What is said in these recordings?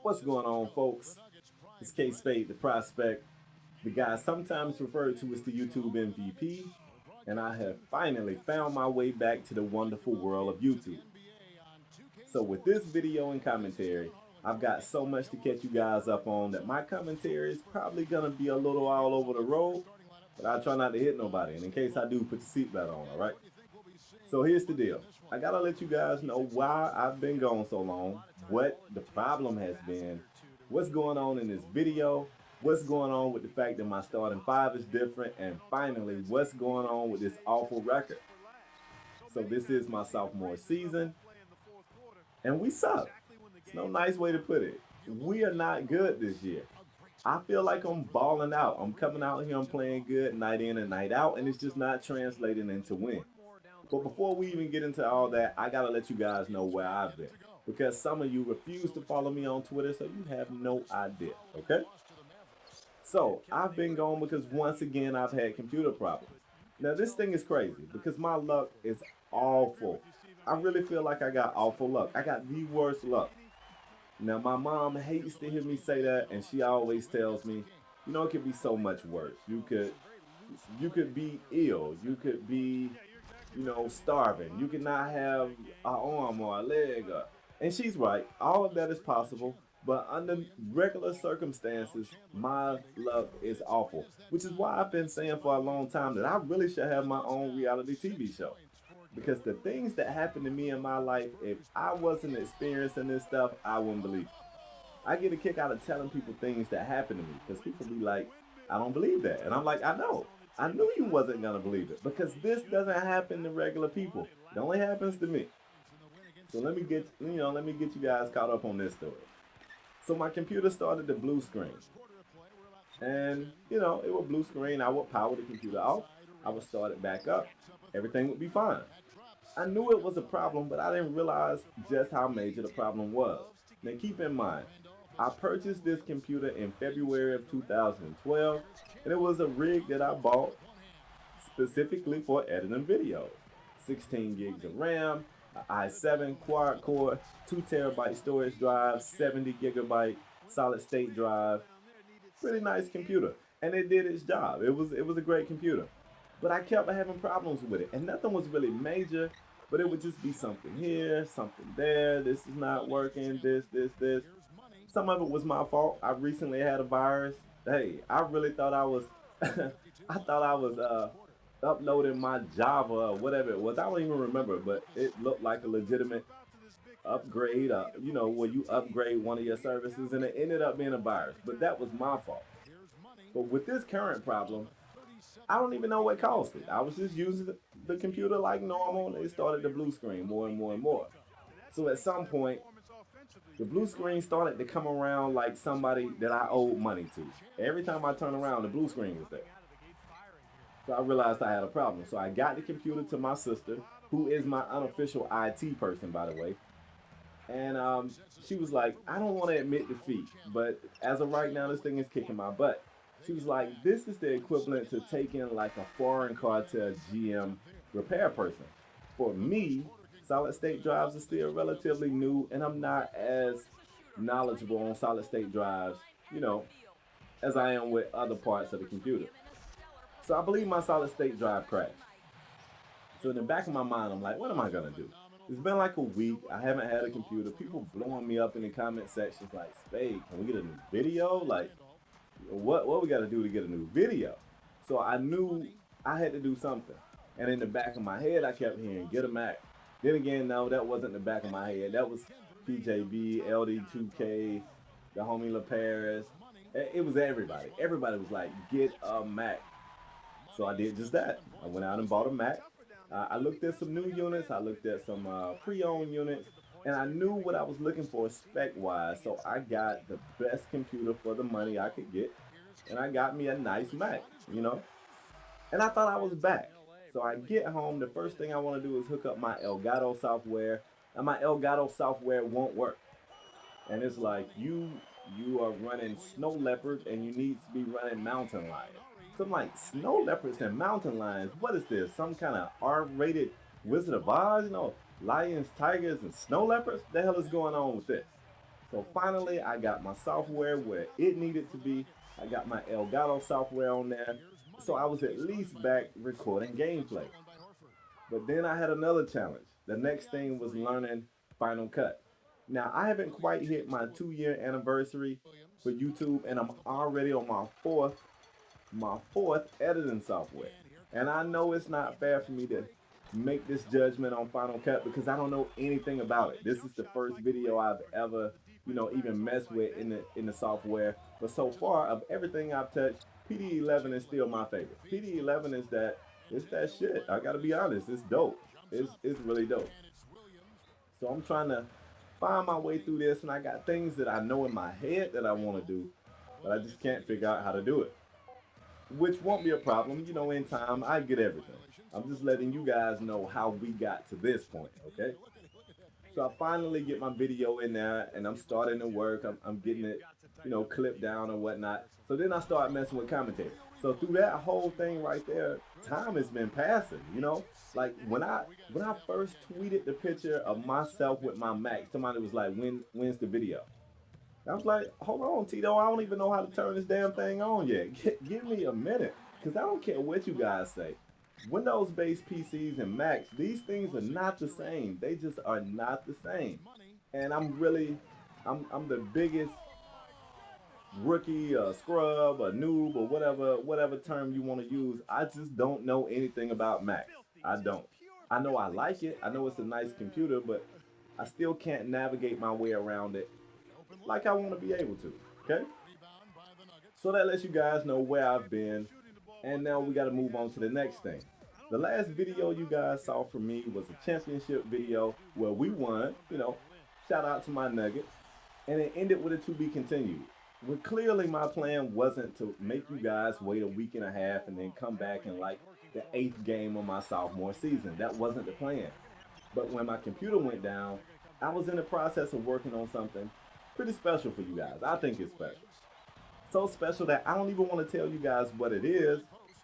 What's going on, folks? It's K.Spade, the prospect, the guy sometimes referred to as the YouTube MVP, and I have finally found my way back to the wonderful world of YouTube. So with this video and commentary, I've got so much to catch you guys up on that my commentary is probably gonna be a little all over the road, but I try not to hit nobody, and in case I do, put your seatbelt on, alright? So here's the deal. I gotta let you guys know why I've been gone so long, what the problem has been, what's going on in this video, what's going on with the fact that my starting five is different, and finally, what's going on with this awful record. So this is my sophomore season, and we suck. It's no nice way to put it. We are not good this year. I feel like I'm balling out. I'm coming out here, I'm playing good night in and night out, and it's just not translating into win. But before we even get into all that, I gotta let you guys know where I've been, because some of you refuse to follow me on Twitter, so you have no idea, okay? So I've been gone because once again I've had computer problems. Now this thing is crazy because my luck is awful. I really feel like I got awful luck. I got the worst luck. Now my mom hates to hear me say that, and she always tells me, you know, it could be so much worse. You could be ill. You could be, you know, starving. You could not have an arm or a leg. And she's right. All of that is possible. But under regular circumstances, my luck is awful. Which is why I've been saying for a long time that I really should have my own reality TV show. Because the things that happen to me in my life, if I wasn't experiencing this stuff, I wouldn't believe it. I get a kick out of telling people things that happen to me. Because people be like, I don't believe that. And I'm like, I know. I knew you wasn't gonna believe it, because this doesn't happen to regular people. It only happens to me. So let me get you guys caught up on this story. So my computer started to blue screen. And it would blue screen, I would power the computer off, I would start it back up, everything would be fine. I knew it was a problem, but I didn't realize just how major the problem was. Now keep in mind, I purchased this computer in February of 2012, and it was a rig that I bought specifically for editing videos. 16 gigs of RAM, an i7 quad core, 2 terabyte storage drive, 70 gigabyte solid state drive. Pretty nice computer, and it did its job. It was a great computer, but I kept having problems with it, and nothing was really major. But it would just be something here, something there. This is not working. This. Some of it was my fault. I recently had a virus. Hey, I really thought I was, I thought I was uploading my Java or whatever it was. I don't even remember, but it looked like a legitimate upgrade. Where you upgrade one of your services, and it ended up being a virus. But that was my fault. But with this current problem, I don't even know what caused it. I was just using the computer like normal, and it started to blue screen more and more and more. So at some point, the blue screen started to come around like somebody that I owed money to. Every time I turned around, the blue screen was there. So I realized I had a problem. So I got the computer to my sister, who is my unofficial IT person, by the way. And she was like, I don't want to admit defeat, but as of right now, this thing is kicking my butt. She was like, this is the equivalent to taking like a foreign car to a GM repair person. For me, solid state drives are still relatively new, and I'm not as knowledgeable on solid state drives, as I am with other parts of the computer. So I believe my solid state drive crashed. So in the back of my mind, I'm like, what am I gonna do? It's been like a week. I haven't had a computer. People blowing me up in the comment sections like, Spade, can we get a new video? Like, what we gotta do to get a new video? So I knew I had to do something. And in the back of my head, I kept hearing, get a Mac. Then again, no, that wasn't the back of my head. That was PJB, LD2K, the homie La Paris. It was everybody. Everybody was like, get a Mac. So I did just that. I went out and bought a Mac. I looked at some new units. I looked at some pre-owned units. And I knew what I was looking for spec-wise. So I got the best computer for the money I could get. And I got me a nice Mac, And I thought I was back. So I get home, the first thing I want to do is hook up my Elgato software, and my Elgato software won't work. And it's like, you are running Snow Leopard, and you need to be running Mountain Lion. So I'm like, Snow Leopards and Mountain Lions, what is this? Some kind of R-rated Wizard of Oz? Lions, tigers, and snow leopards? The hell is going on with this? So finally, I got my software where it needed to be. I got my Elgato software on there. So I was at least back recording gameplay. But then I had another challenge. The next thing was learning Final Cut. Now, I haven't quite hit my 2 year anniversary for YouTube, and I'm already on my fourth editing software. And I know it's not fair for me to make this judgment on Final Cut because I don't know anything about it. This is the first video I've ever, even messed with in the software. But so far, of everything I've touched, PD11 is still my favorite. PD11 is that shit. I gotta be honest, it's dope. It's really dope. So I'm trying to find my way through this, and I got things that I know in my head that I want to do, but I just can't figure out how to do it, which won't be a problem. In time, I get everything. I'm just letting you guys know how we got to this point, okay? So I finally get my video in there and I'm starting to work. I'm getting it, clipped down and whatnot. So then I start messing with commentary. So through that whole thing right there, time has been passing. Like when I first tweeted the picture of myself with my Mac, somebody was like, when's the video? I was like, hold on, Tito, I don't even know how to turn this damn thing on yet. Give me a minute, because I don't care what you guys say. Windows-based PCs and Macs, these things are not the same. They just are not the same. And I'm the biggest rookie, a scrub, a noob, or whatever term you want to use. I just don't know anything about Macs. I don't. I know I like it. I know it's a nice computer, but I still can't navigate my way around it like I want to be able to. Okay? So that lets you guys know where I've been. And now we got to move on to the next thing. The last video you guys saw from me was a championship video where we won. Shout out to my Nuggets. And it ended with a to be continued. Well, clearly my plan wasn't to make you guys wait a week and a half and then come back in like the 8th game of my sophomore season. That wasn't the plan. But when my computer went down, I was in the process of working on something pretty special for you guys. I think it's special. So special that I don't even want to tell you guys what it is,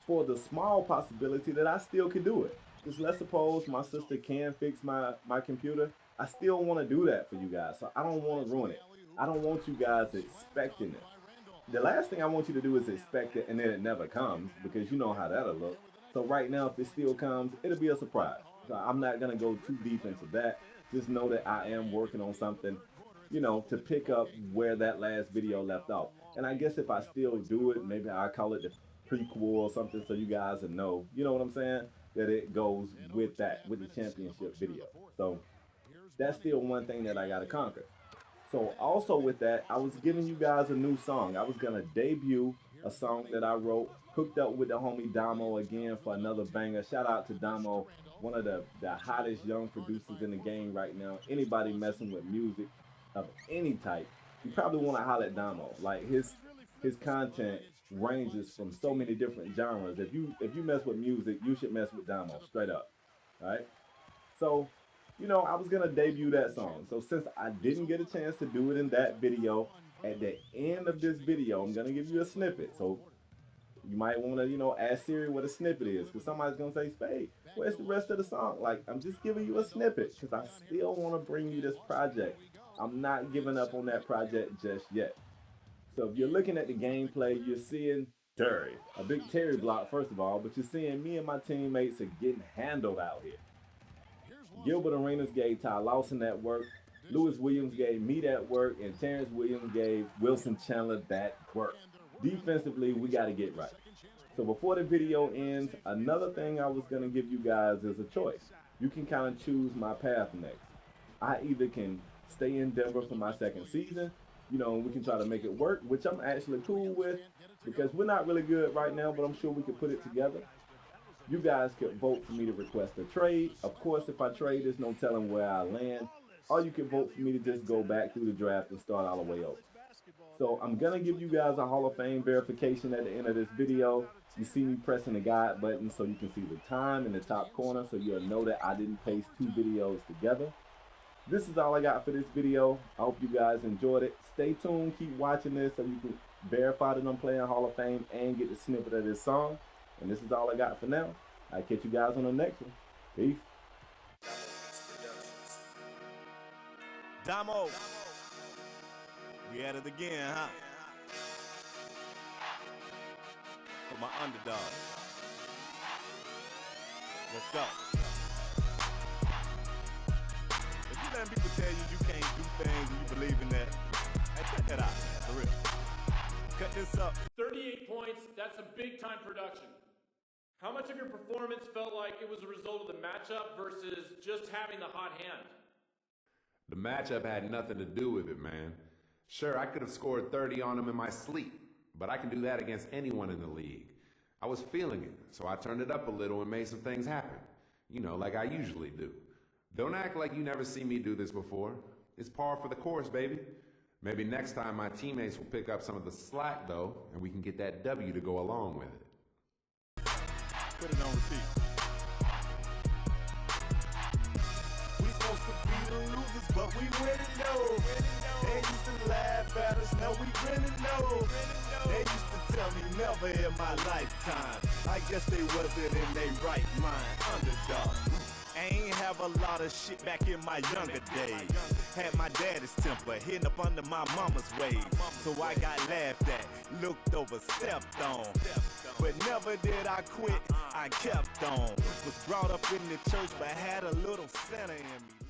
for the small possibility that I still could do it. Just let's suppose my sister can fix my computer. I still want to do that for you guys. So I don't want to ruin it. I don't want you guys expecting it. The last thing I want you to do is expect it and then it never comes, because you know how that'll look. So right now, if it still comes, it'll be a surprise. So I'm not going to go too deep into that. Just know that I am working on something, to pick up where that last video left off. And I guess if I still do it, maybe I call it the prequel or something, so you guys will know, you know what I'm saying, that it goes with the championship video. So that's still one thing that I got to conquer. So also with that, I was giving you guys a new song. I was going to debut a song that I wrote, hooked up with the homie Damo again for another banger. Shout out to Damo, one of the hottest young producers in the game right now. Anybody messing with music of any type, you probably want to holler at Damo. Like his content ranges from so many different genres. If you mess with music, you should mess with Damo, straight up. All right? So I was gonna debut that song. So since I didn't get a chance to do it in that video, at the end of this video, I'm gonna give you a snippet. So you might want to, ask Siri what a snippet is, because somebody's gonna say, Spade, where's the rest of the song? Like, I'm just giving you a snippet because I still want to bring you this project. I'm not giving up on that project just yet. So if you're looking at the gameplay, you're seeing Terry, a big Terry block, first of all, but you're seeing me and my teammates are getting handled out here. Gilbert Arenas gave Ty Lawson that work, Lewis Williams gave me that work, and Terrence Williams gave Wilson Chandler that work. Defensively, we got to get right. So before the video ends, another thing I was going to give you guys is a choice. You can kind of choose my path next. I either can stay in Denver for my second season, we can try to make it work, which I'm actually cool with, because we're not really good right now, but I'm sure we could put it together. You guys could vote for me to request a trade. Of course, if I trade, there's no telling where I land. Or you can vote for me to just go back through the draft and start all the way over. So I'm going to give you guys a Hall of Fame verification at the end of this video. You see me pressing the guide button so you can see the time in the top corner, so you'll know that I didn't paste 2 videos together. This is all I got for this video. I hope you guys enjoyed it. Stay tuned. Keep watching this so you can verify that I'm playing Hall of Fame and get the snippet of this song. And this is all I got for now. I'll catch you guys on the next one. Peace. Damo. We at it again, huh? For my underdog. Let's go. If you let people tell you can't do things and you believe in that, hey, check that out, for real. Cut this up. 38 points, that's a big time production. How much of your performance felt like it was a result of the matchup versus just having the hot hand? The matchup had nothing to do with it, man. Sure, I could have scored 30 on him in my sleep, but I can do that against anyone in the league. I was feeling it, so I turned it up a little and made some things happen. You know, like I usually do. Don't act like you never seen me do this before. It's par for the course, baby. Maybe next time my teammates will pick up some of the slack, though, and we can get that W to go along with it. Put it on repeat. We supposed to be the losers, but we winning though. They used to laugh at us, now we winning though. They used to tell me never in my lifetime. I guess they wasn't in their right mind. Underdog. I ain't have a lot of shit back in my younger days. Had my daddy's temper, hidden up under my mama's ways. So I got laughed at, looked over, stepped on. But never did I quit, I kept on. Was brought up in the church, but had a little sinner in me.